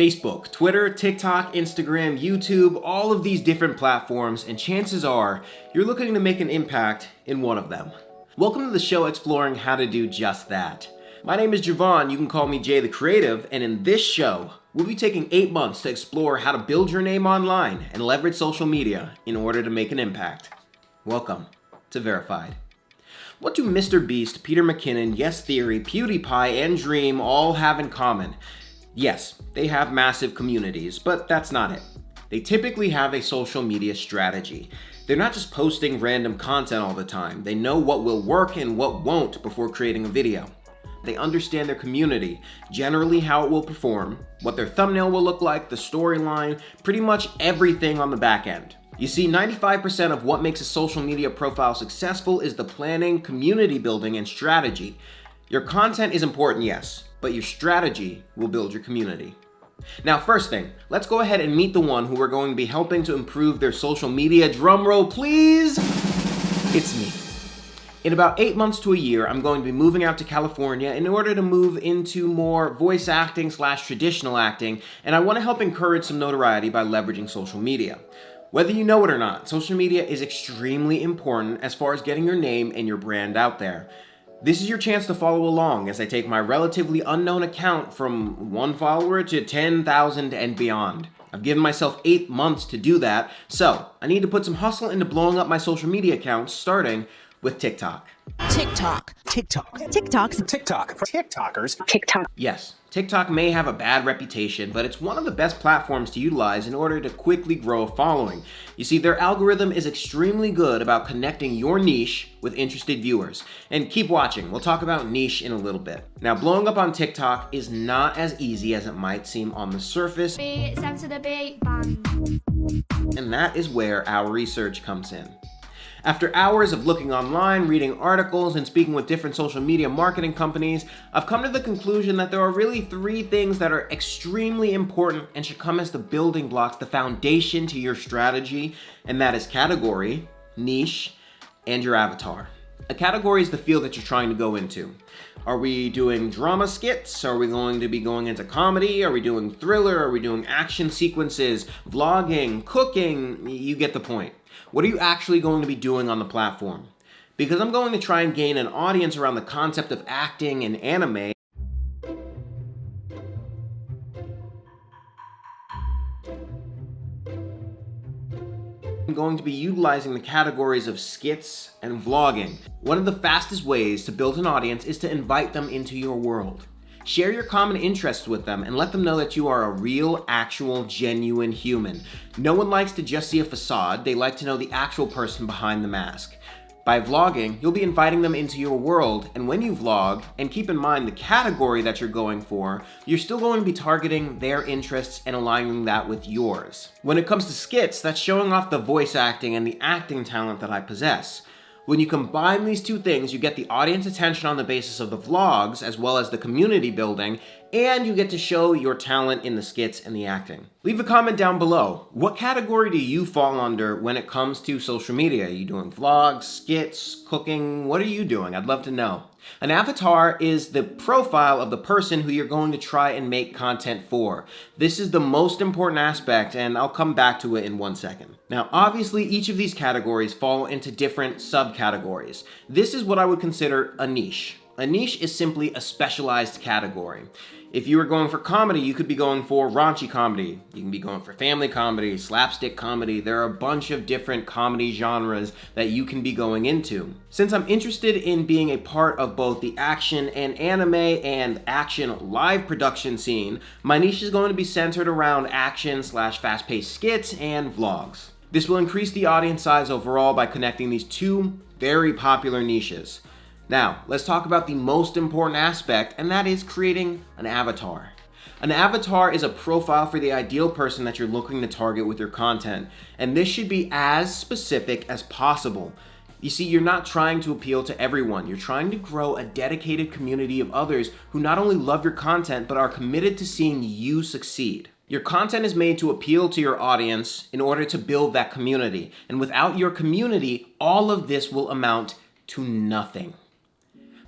Facebook, Twitter, TikTok, Instagram, YouTube, all of these different platforms, and chances are you're looking to make an impact in one of them. Welcome to the show exploring how to do just that. My name is Javon, you can call me Jay the Creative, and in this show, we'll be taking 8 months to explore how to build your name online and leverage social media in order to make an impact. Welcome to Verified. What do Mr. Beast, Peter McKinnon, Yes Theory, PewDiePie, and Dream all have in common? Yes, they have massive communities, but that's not it. They typically have a social media strategy. They're not just posting random content all the time. They know what will work and what won't before creating a video. They understand their community, generally how it will perform, what their thumbnail will look like, the storyline, pretty much everything on the back end. You see, 95% of what makes a social media profile successful is the planning, community building, and strategy. Your content is important, yes, but your strategy will build your community. Now, first thing, let's go ahead and meet the one who we're going to be helping to improve their social media. Drum roll, please. It's me. In about 8 months to a year, I'm going to be moving out to California in order to move into more voice acting / traditional acting, and I want to help encourage some notoriety by leveraging social media. Whether you know it or not, social media is extremely important as far as getting your name and your brand out there. This is your chance to follow along as I take my relatively unknown account from 1 follower to 10,000 and beyond. I've given myself 8 months to do that, so I need to put some hustle into blowing up my social media accounts, starting with TikTok. TikTok. Yes, TikTok may have a bad reputation, but it's one of the best platforms to utilize in order to quickly grow a following. You see, their algorithm is extremely good about connecting your niche with interested viewers. And keep watching, we'll talk about niche in a little bit. Now, blowing up on TikTok is not as easy as it might seem on the surface. And that is where our research comes in. After hours of looking online, reading articles, and speaking with different social media marketing companies, I've come to the conclusion that there are really 3 things that are extremely important and should come as the building blocks, the foundation to your strategy, and that is category, niche, and your avatar. A category is the field that you're trying to go into. Are we doing drama skits? Are we going to be going into comedy? Are we doing thriller? Are we doing action sequences, vlogging, cooking? You get the point. What are you actually going to be doing on the platform? Because I'm going to try and gain an audience around the concept of acting and anime, I'm going to be utilizing the categories of skits and vlogging. One of the fastest ways to build an audience is to invite them into your world. Share your common interests with them and let them know that you are a real, actual, genuine human. No one likes to just see a facade, they like to know the actual person behind the mask. By vlogging, you'll be inviting them into your world, and when you vlog, and keep in mind the category that you're going for, you're still going to be targeting their interests and aligning that with yours. When it comes to skits, that's showing off the voice acting and the acting talent that I possess. When you combine these 2 things, you get the audience attention on the basis of the vlogs, as well as the community building, and you get to show your talent in the skits and the acting. Leave a comment down below. What category do you fall under when it comes to social media? Are you doing vlogs, skits, cooking? What are you doing? I'd love to know. An avatar is the profile of the person who you're going to try and make content for. This is the most important aspect, and I'll come back to it in 1 second. Now, obviously, each of these categories fall into different subcategories. This is what I would consider a niche. A niche is simply a specialized category. If you were going for comedy, you could be going for raunchy comedy. You can be going for family comedy, slapstick comedy. There are a bunch of different comedy genres that you can be going into. Since I'm interested in being a part of both the action and anime and action live production scene, my niche is going to be centered around action / fast-paced skits and vlogs. This will increase the audience size overall by connecting these 2 very popular niches. Now, let's talk about the most important aspect, and that is creating an avatar. An avatar is a profile for the ideal person that you're looking to target with your content, and this should be as specific as possible. You see, you're not trying to appeal to everyone. You're trying to grow a dedicated community of others who not only love your content, but are committed to seeing you succeed. Your content is made to appeal to your audience in order to build that community, and without your community, all of this will amount to nothing.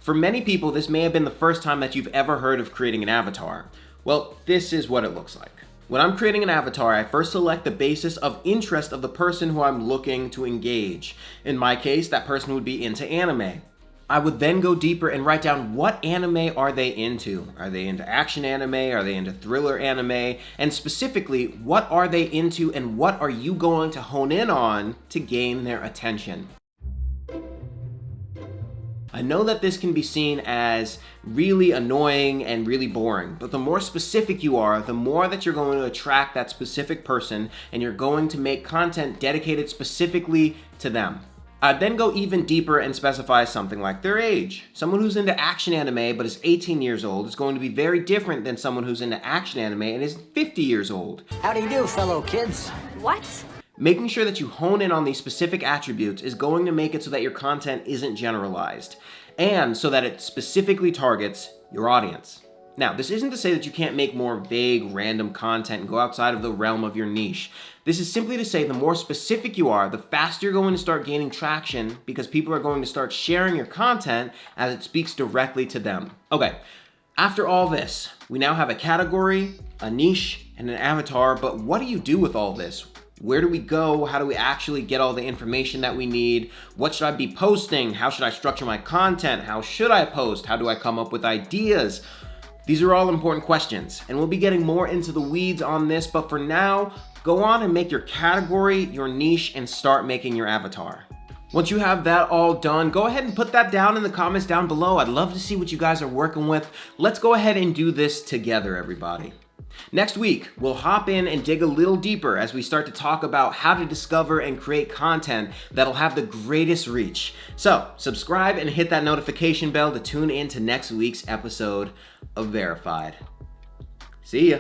For many people, this may have been the first time that you've ever heard of creating an avatar. Well, this is what it looks like. When I'm creating an avatar, I first select the basis of interest of the person who I'm looking to engage. In my case, that person would be into anime. I would then go deeper and write down what anime are they into. Are they into action anime? Are they into thriller anime? And specifically, what are they into and what are you going to hone in on to gain their attention? I know that this can be seen as really annoying and really boring, but the more specific you are, the more that you're going to attract that specific person and you're going to make content dedicated specifically to them. I'd then go even deeper and specify something like their age. Someone who's into action anime but is 18 years old is going to be very different than someone who's into action anime and is 50 years old. How do you do, fellow kids? What? Making sure that you hone in on these specific attributes is going to make it so that your content isn't generalized, and so that it specifically targets your audience. Now, this isn't to say that you can't make more vague, random content and go outside of the realm of your niche. This is simply to say the more specific you are, the faster you're going to start gaining traction because people are going to start sharing your content as it speaks directly to them. Okay, after all this, we now have a category, a niche, and an avatar, but what do you do with all this? Where do we go? How do we actually get all the information that we need? What should I be posting? How should I structure my content? How should I post? How do I come up with ideas? These are all important questions, and we'll be getting more into the weeds on this, but for now, go on and make your category, your niche, and start making your avatar. Once you have that all done, go ahead and put that down in the comments down below. I'd love to see what you guys are working with. Let's go ahead and do this together, everybody. Next week, we'll hop in and dig a little deeper as we start to talk about how to discover and create content that'll have the greatest reach. So, subscribe and hit that notification bell to tune in to next week's episode of Verified. See ya.